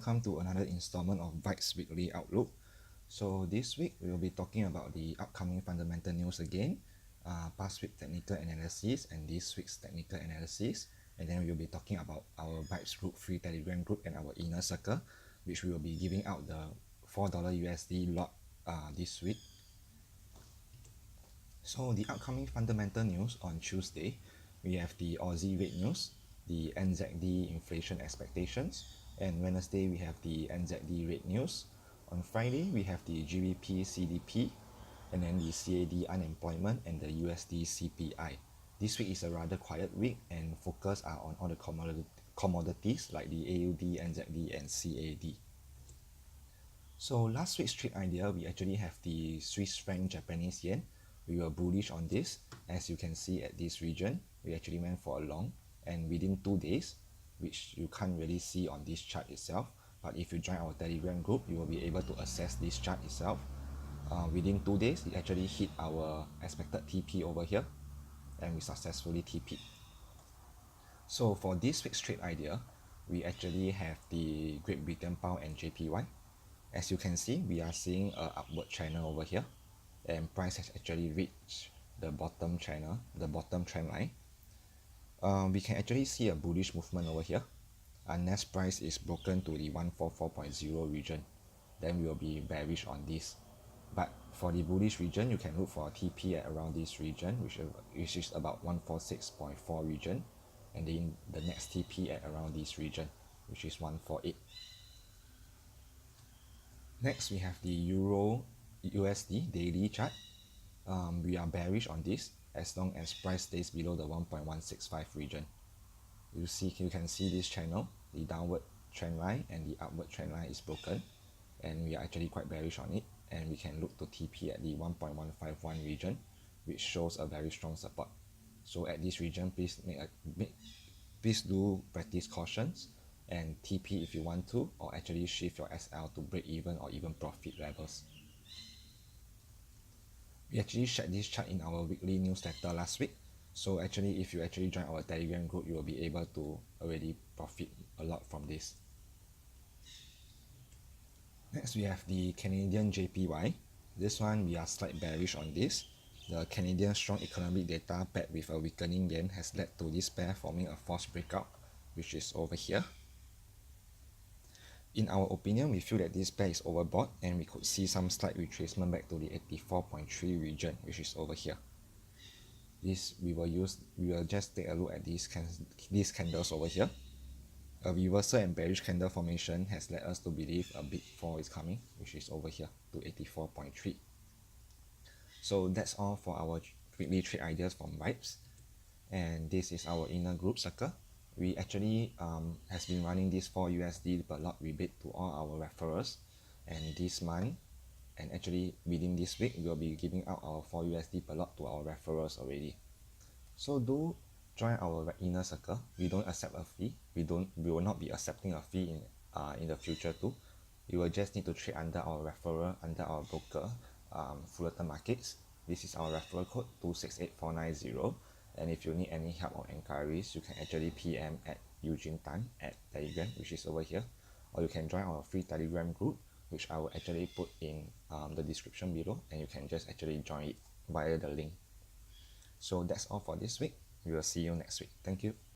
welcome to another installment of Bytes Weekly Outlook. So this week we will be talking about the upcoming fundamental news again, past week technical analysis and this week's technical analysis, and then we will be talking about our Bytes Group free Telegram group and our inner circle, which we will be giving out the $4 USD lot this week. So the upcoming fundamental news on Tuesday, we have the Aussie rate news, the NZD inflation expectations, and Wednesday we have the NZD rate news. On Friday we have the GBP CDP, and then the CAD unemployment and the USD CPI. This week is a rather quiet week and focus are on all the commodities like the AUD, NZD and CAD. So last week's trade idea, we actually have the Swiss franc Japanese yen. We were bullish on this. As you can see at this region, we actually went for a long, and within 2 days, which you can't really see on this chart itself, but if you join our Telegram group, you will be able to access this chart itself. Within 2 days, it actually hit our expected TP over here, and we successfully TP. So for this week's trade idea, we actually have the Great Britain pound and JPY. As you can see, we are seeing an upward channel over here, and price has actually reached the bottom channel, the bottom trend line. We can actually see a bullish movement over here unless price is broken to the 144.0 region, then we will be bearish on this. But for the bullish region, you can look for a TP at around this region, which is about 146.4 region, and then the next TP at around this region, which is 148. Next we have the Euro USD daily chart. We are bearish on this as long as price stays below the 1.165 region. You can see this channel, the downward trend line and the upward trend line is broken, and we are actually quite bearish on it, and we can look to TP at the 1.151 region, which shows a very strong support. So at this region, please do practice cautions and TP if you want to, or actually shift your SL to break even or even profit levels. We actually shared this chart in our weekly newsletter last week, so actually if you actually join our Telegram group, you will be able to already profit a lot from this. Next we have the Canadian JPY. This one we are slight bearish on this. The Canadian strong economic data paired with a weakening yen has led to this pair forming a false breakout, which is over here. In our opinion, we feel that this pair is overbought and we could see some slight retracement back to the 84.3 region, which is over here. This we will just take a look at these candles over here. A reversal and bearish candle formation has led us to believe a big fall is coming, which is over here to 84.3. So that's all for our weekly trade ideas from Vibes, and this is our inner group circle. We actually has been running this 4 USD per lot rebate to all our referrals, and this month, and actually within this week, we will be giving out our 4 USD per lot to our referrals already. So do join our inner circle. We don't accept a fee. We will not be accepting a fee in the future too. You will just need to trade under our referral, under our broker, Fullerton Markets. This is our referral code 268490. And if you need any help or inquiries, you can actually PM at Eugene Tan at Telegram, which is over here, or you can join our free Telegram group, which I will actually put in the description below, and you can just actually join it via the link. So that's all for this week. We will see you next week. Thank you.